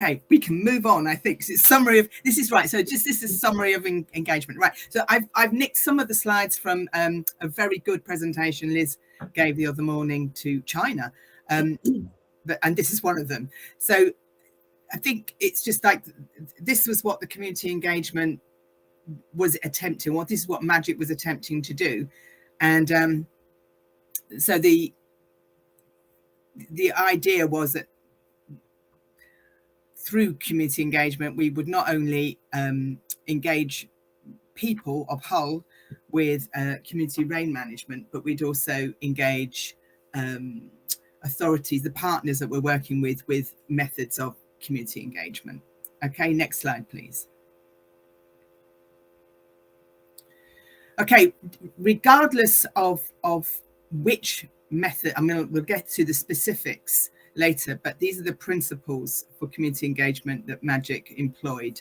Okay, we can move on. I think it's summary of this is right. So just this is summary of engagement, right? So I've nicked some of the slides from a very good presentation Liz gave the other morning to China, and this is one of them. So I think it's just like this was what the community engagement was attempting. What this is what Magic was attempting to do, and so the idea was that through community engagement, we would not only engage people of Hull with community rain management, but we'd also engage authorities, the partners that we're working with methods of community engagement. Okay, next slide, please. Okay, regardless of which method, we'll get to the specifics later, but these are the principles for community engagement that Magic employed,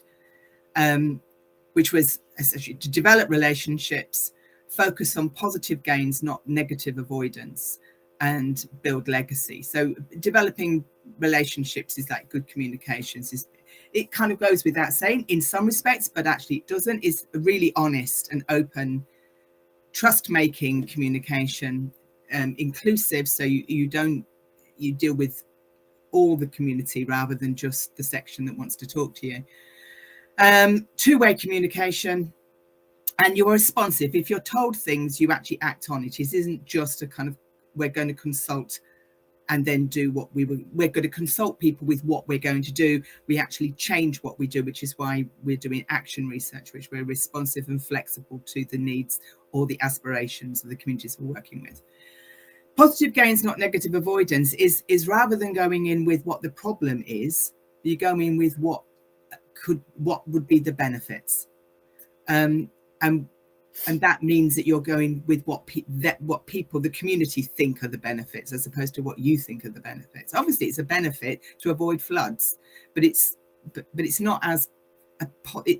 which was essentially to develop relationships, focus on positive gains, not negative avoidance, and build legacy. So developing relationships is like good communications. It kind of goes without saying in some respects, but actually it doesn't. It's really honest and open, trust-making communication, inclusive, so you deal with all the community rather than just the section that wants to talk to you. Two-way communication, and you're responsive. If you're told things, you actually act on it. It isn't just a kind of we're going to consult and then do what we're going to consult people with what we're going to do. We actually change what we do, which is why we're doing action research, which we're responsive and flexible to the needs or the aspirations of the communities we're working with. Positive gains, not negative avoidance, is rather than going in with what the problem is, you go in with what would be the benefits, and that means that you're going with what people, the community, think are the benefits, as opposed to what you think are the benefits. Obviously, it's a benefit to avoid floods, but it's not as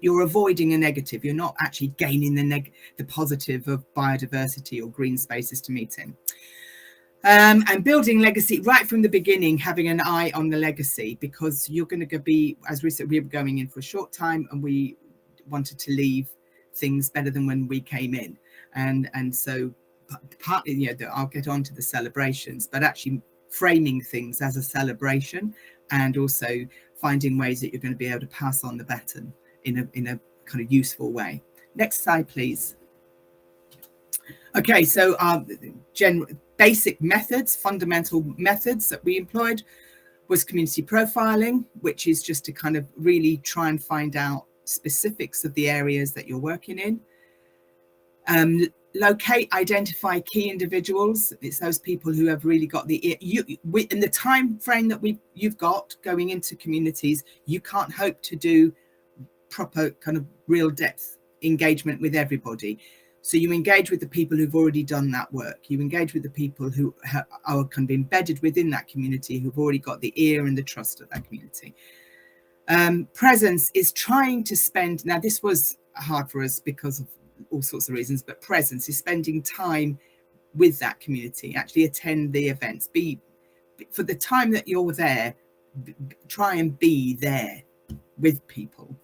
you're avoiding a negative. You're not actually gaining the positive of biodiversity or green spaces to meet in. And building legacy right from the beginning, having an eye on the legacy, because you're going to be, as we said, we were going in for a short time, and we wanted to leave things better than when we came in, and so partly, I'll get on to the celebrations, but actually framing things as a celebration, and also finding ways that you're going to be able to pass on the baton in a kind of useful way. Next slide, please. Okay, so our basic methods, fundamental methods that we employed was community profiling, which is just to kind of really try and find out specifics of the areas that you're working in. Locate, identify key individuals. It's those people who have really got in the time frame that you've got going into communities. You can't hope to do proper kind of real depth engagement with everybody. So you engage with the people who've already done that work. You engage with the people who are kind of embedded within that community, who've already got the ear and the trust of that community. Presence is trying to spend, now this was hard for us because of all sorts of reasons, but presence is spending time with that community, actually attend the events, for the time that you're there, try and be there with people,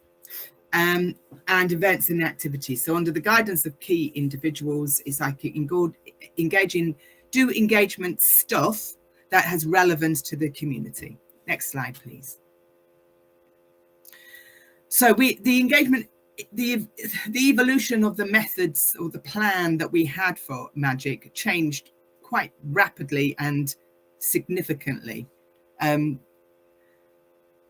and events and activities. So under the guidance of key individuals, it's like do engagement stuff that has relevance to the community. Next slide, please. So the engagement, the evolution of the methods or the plan that we had for Magic changed quite rapidly and significantly.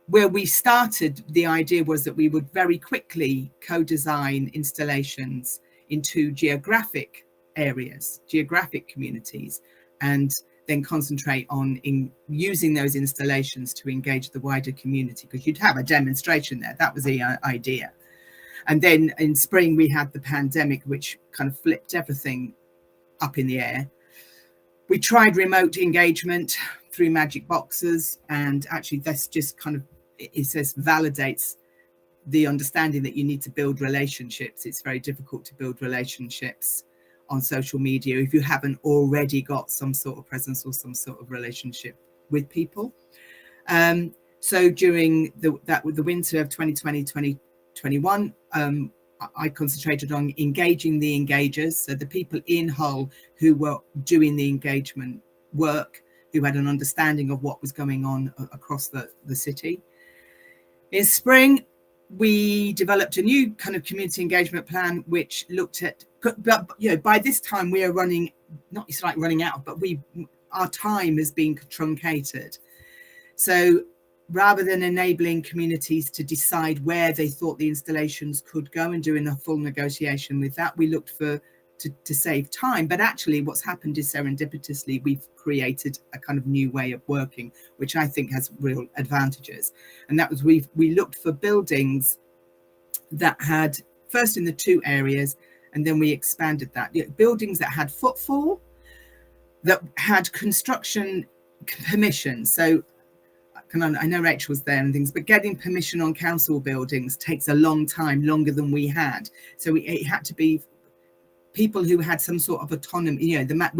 Where we started, the idea was that we would very quickly co-design installations into geographic areas, geographic communities, and then concentrate on using those installations to engage the wider community, because you'd have a demonstration there. That was the idea. And then in spring, we had the pandemic, which kind of flipped everything up in the air. We tried remote engagement through Magic Boxes, and actually this just kind of, it says, validates the understanding that you need to build relationships. It's very difficult to build relationships on social media if you haven't already got some sort of presence or some sort of relationship with people. So during the winter of 2020-2021, I concentrated on engaging the engagers, so the people in Hull who were doing the engagement work, who had an understanding of what was going on across the city. In spring, we developed a new kind of community engagement plan, which looked at, but you know, by this time we are running, not it's like running out, but our time has been truncated. So rather than enabling communities to decide where they thought the installations could go and doing a full negotiation with that, we looked to save time. But actually what's happened is serendipitously we've created a kind of new way of working, which I think has real advantages. And that was we looked for buildings that had, first in the 2 areas, and then we expanded that, buildings that had footfall, that had construction permission. So I know Rachel was there and things, but getting permission on council buildings takes a long time, longer than we had. So it had to be people who had some sort of autonomy. You know,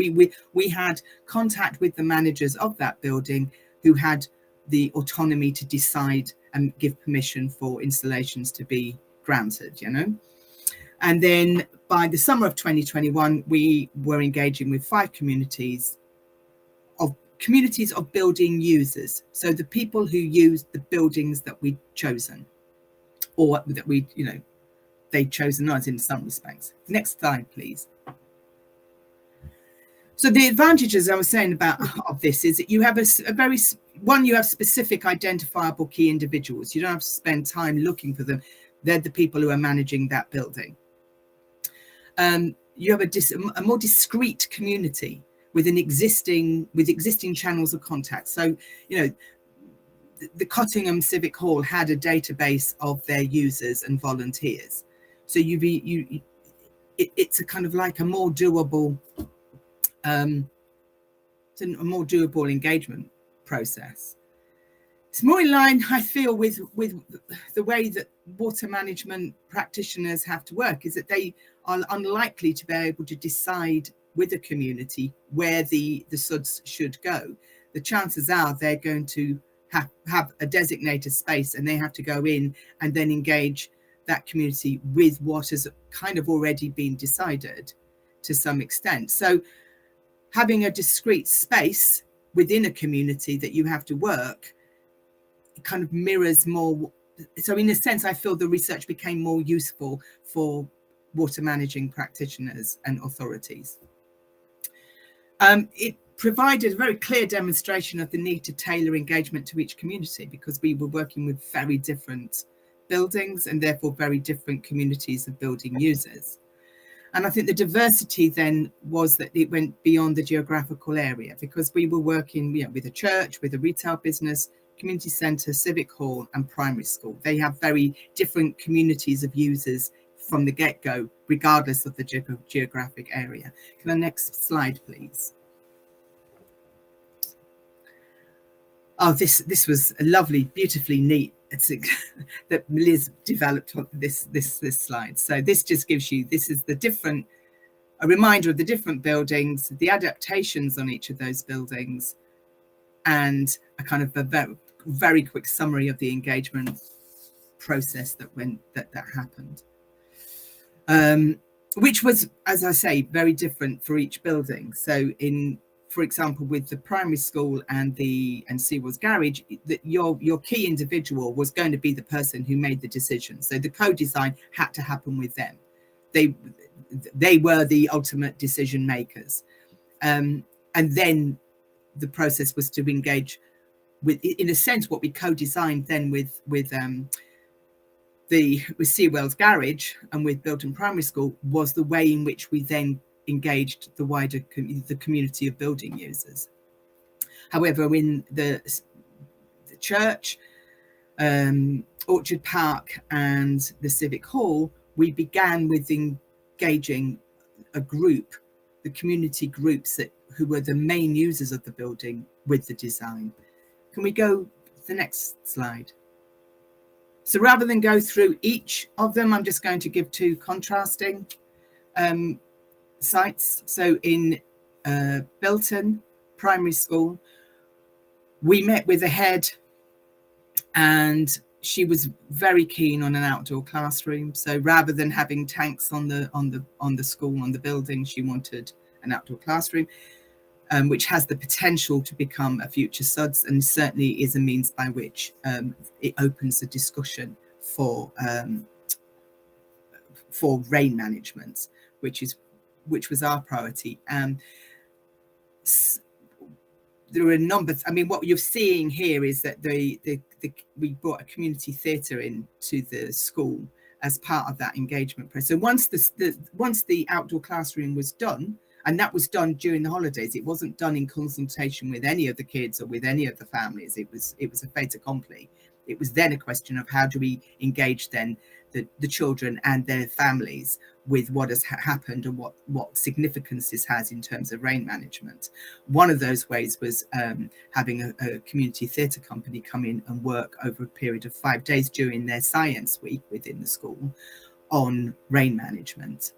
we had contact with the managers of that building who had the autonomy to decide and give permission for installations to be granted, you know. And then by the summer of 2021, we were engaging with 5 communities of building users, so the people who use the buildings that we'd chosen, or that we, you know, they'd chosen us in some respects. Next slide, please. So the advantages I was saying about of this is that you have you have specific identifiable key individuals. You don't have to spend time looking for them. They're the people who are managing that building. You have a more discrete community with existing channels of contact. So, you know, the Cottingham Civic Hall had a database of their users and volunteers. So it's a kind of like a more doable, engagement process. It's more in line, I feel, with the way that water management practitioners have to work, is that they are unlikely to be able to decide with a community where the SUDs should go. The chances are they're going to have a designated space, and they have to go in and then engage that community with what has kind of already been decided to some extent. So having a discrete space within a community that you have to work, it kind of mirrors more. So in a sense, I feel the research became more useful for water managing practitioners and authorities. It provided a very clear demonstration of the need to tailor engagement to each community, because we were working with very different buildings and therefore very different communities of building users. And I think the diversity then was that it went beyond the geographical area, because we were working, you know, with a church, with a retail business, community centre, civic hall and primary school. They have very different communities of users from the get-go, regardless of the geographic area. Can I next slide, please? Oh, this was a lovely, beautifully neat that Liz developed on this slide. So this just gives you, this is a reminder of the different buildings, the adaptations on each of those buildings, and a kind of a very, very quick summary of the engagement process that happened. Which was, as I say, very different for each building. So for example, with the primary school and Seawell's Garage, that your key individual was going to be the person who made the decision. So the co-design had to happen with them. They were the ultimate decision makers. And then the process was to engage with, in a sense, what we co-designed then with Seawell's Garage and with Bilton Primary School was the way in which we then engaged the wider the community of building users. However, in the church, Orchard Park and the Civic Hall, we began with engaging a group, the community groups who were the main users of the building, with the design. Can we go to the next slide? So rather than go through each of them, I'm just going to give 2 contrasting sites. So in Bilton Primary School, we met with the head and she was very keen on an outdoor classroom. So rather than having tanks on the school, on the building, she wanted an outdoor classroom, which has the potential to become a future SUDS, and certainly is a means by which it opens a discussion for rain management, which was our priority. There are a number. I mean, what you're seeing here is that we brought a community theatre into the school as part of that engagement process. So once the outdoor classroom was done, and that was done during the holidays, it wasn't done in consultation with any of the kids or with any of the families. It was a fait accompli. It was then a question of how do we engage then the children and their families with what has happened and what significance this has in terms of rain management. One of those ways was having a community theatre company come in and work over a period of 5 days during their science week within the school on rain management,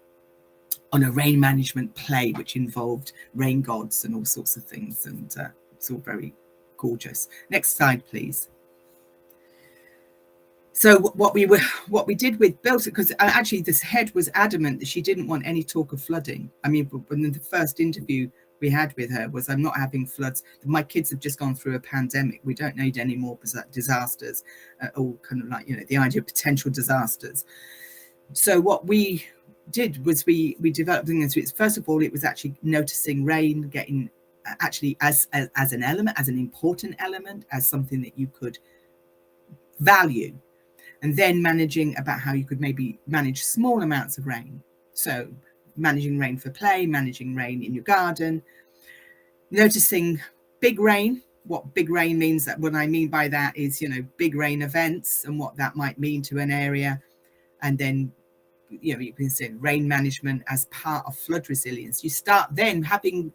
on a rain management play which involved rain gods and all sorts of things, and it's all very gorgeous. Next slide, please. So what we did with Bill, because actually this head was adamant that she didn't want any talk of flooding. I mean, when the first interview we had with her was, I'm not having floods. My kids have just gone through a pandemic. We don't need any more disasters, or kind of like, the idea of potential disasters. So what we did was we developed things. First of all, it was actually noticing rain, getting actually as an element, as an important element, as something that you could value. And then managing about how you could maybe manage small amounts of rain. So managing rain for play, managing rain in your garden, noticing big rain, what big rain means. That what I mean by that is, big rain events and what that might mean to an area. And then, you can say rain management as part of flood resilience. You start then having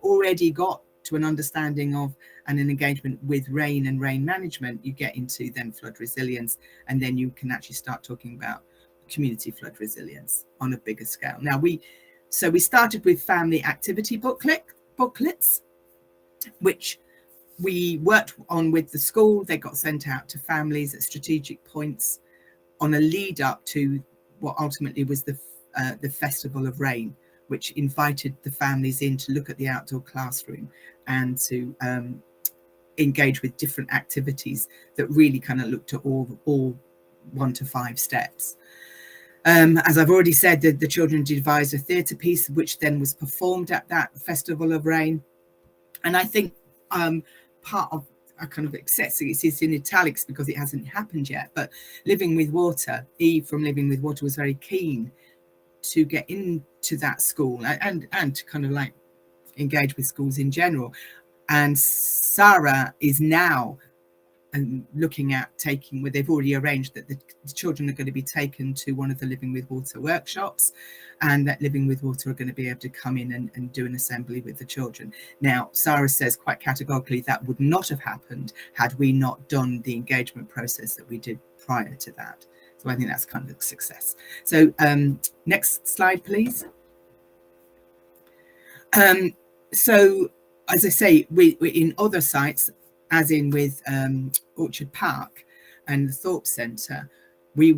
already got to an understanding of and an engagement with rain and rain management, you get into then flood resilience, and then you can actually start talking about community flood resilience on a bigger scale. Now we started with family activity booklets, which we worked on with the school. They got sent out to families at strategic points on a lead up to what ultimately was the Festival of Rain, which invited the families in to look at the outdoor classroom and to engage with different activities that really kind of looked at all 1 to 5 steps. As I've already said, the children devised a theatre piece, which then was performed at that Festival of Rain. And I think part of a kind of accessory, it's in italics because it hasn't happened yet, but Living with Water, Eve from Living with Water was very keen to get into that school and to kind of like engage with schools in general. And Sarah is now looking at taking, where they've already arranged that the children are going to be taken to one of the Living with Water workshops, and that Living with Water are going to be able to come in and do an assembly with the children. Now, Sarah says quite categorically that would not have happened had we not done the engagement process that we did prior to that. So I think that's kind of a success. So next slide, please. So as I say, we in other sites, as in with Orchard Park and the Thorpe Centre, we've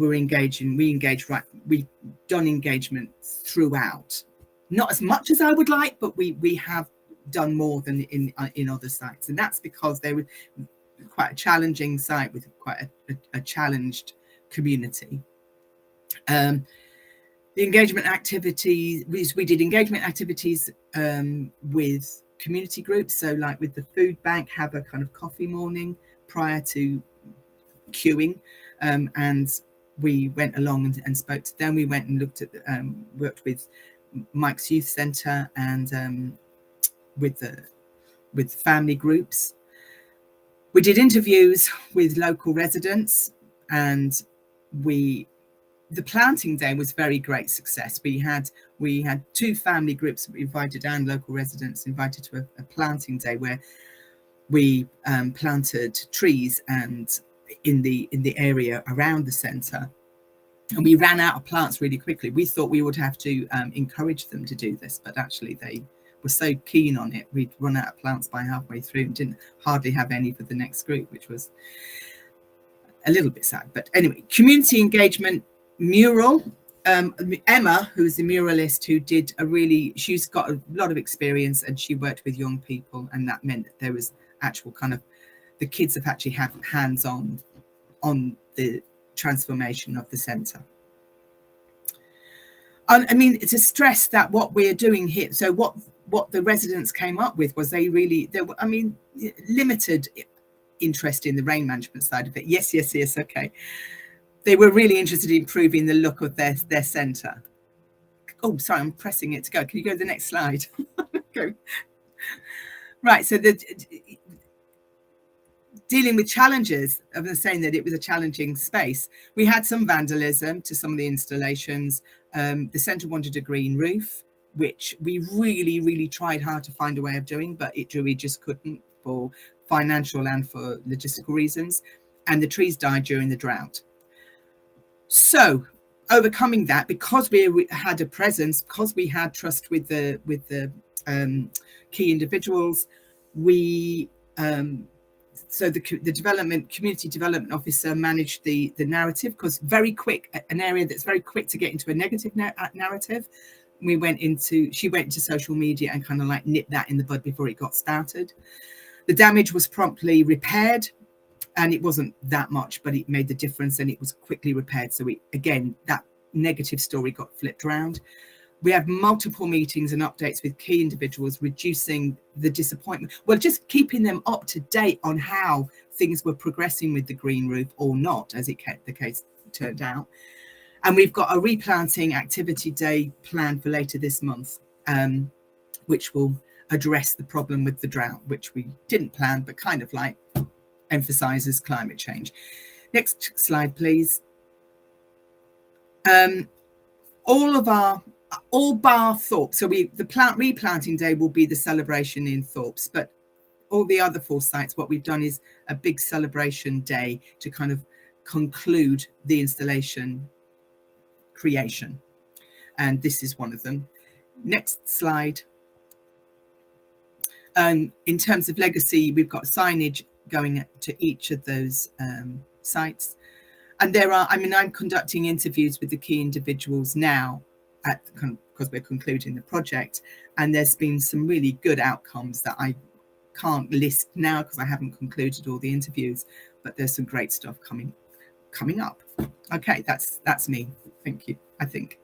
done engagement throughout. Not as much as I would like, but we have done more than in other sites. And that's because they were quite a challenging site with quite a challenged community. The engagement activities, we did engagement activities with community groups. So like with the food bank, have a kind of coffee morning prior to queuing, and we went along and spoke to them. We went and looked at worked with Mike's Youth Centre and with family groups. We did interviews with local residents, and the planting day was very great success. We had 2 family groups invited and local residents invited to a planting day where we planted trees and in the area around the centre, and we ran out of plants really quickly. We thought we would have to encourage them to do this, but actually they were so keen on it, we'd run out of plants by halfway through and didn't hardly have any for the next group, which was a little bit sad. But anyway, community engagement mural. Emma, who's the muralist who did she's got a lot of experience and she worked with young people, and that meant that there was actual kind of, the kids have actually had hands-on on the transformation of the centre. I mean, to stress that what we're doing here, so what the residents came up with was limited interest in the rain management side of it. Yes, okay. They were really interested in improving the look of their centre. Oh, sorry, I'm pressing it to go. Can you go to the next slide? Go. Right, so dealing with challenges, I was saying that it was a challenging space. We had some vandalism to some of the installations. The centre wanted a green roof, which we really tried hard to find a way of doing, but we just couldn't, for financial and for logistical reasons. And the trees died during the drought. So overcoming that, because we had a presence, because we had trust with the key individuals, so the community development officer managed the narrative, because an area that's very quick to get into a negative narrative. She went into social media and kind of like nipped that in the bud before it got started. The damage was promptly repaired, and it wasn't that much, but it made the difference, and it was quickly repaired. So again, that negative story got flipped around. We have multiple meetings and updates with key individuals, reducing the disappointment. Well, just keeping them up to date on how things were progressing with the green roof, or not, as the case turned out. And we've got a replanting activity day planned for later this month, which will address the problem with the drought, which we didn't plan, but kind of like emphasizes climate change. Next slide, please. All bar Thorpe. So the replanting day will be the celebration in Thorpes, but all the other 4 sites, what we've done is a big celebration day to kind of conclude the installation creation. And this is one of them. Next slide. In terms of legacy, we've got signage going to each of those sites. And I'm conducting interviews with the key individuals now because we're concluding the project. And there's been some really good outcomes that I can't list now because I haven't concluded all the interviews, but there's some great stuff coming up. Okay, that's me. Thank you, I think.